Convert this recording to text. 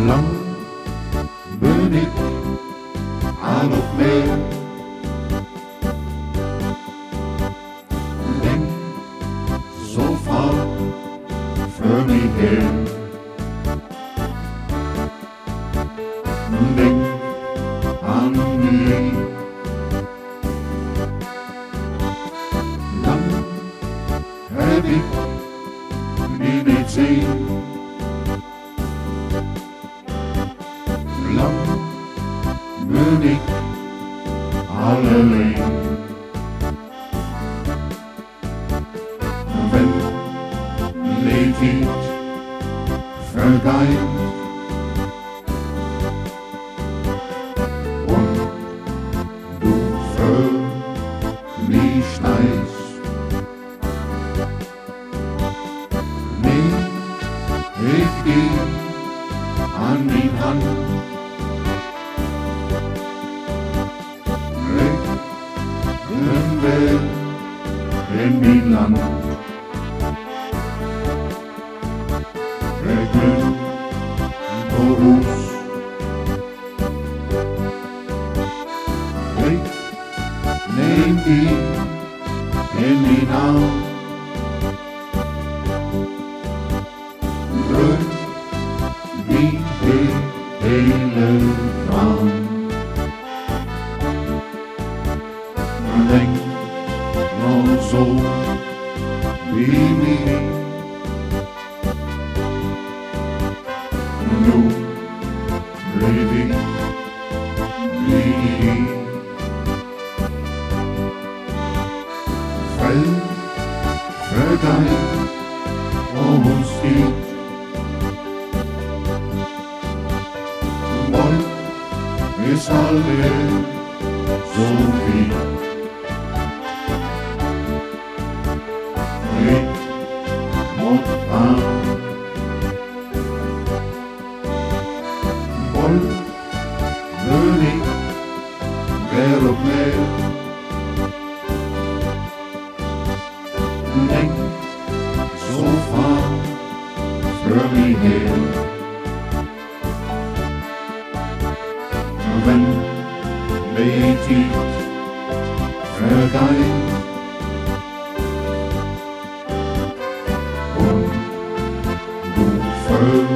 Lang ben ik aan het meer. Denk zo vaak voor mij her. Denk aan mij. Lang heb ik die niet zien. Lang ben ik alleen. Wenn leeftijd vergeht und du für mich schneist. Nee, ich geh an die Hand. In mijn land regnen boos. Ik neem die in mijn arm. Druk die hele kraan. Denk nog zo wie mij. Nu leef ik niet. Vergeet ons niet. Morgen is alweer zo viel. Ik moet aan. Morgen ben ik weer op meer. Denk zo vaak voor mij her. Wenn leeftijd vergeet und du für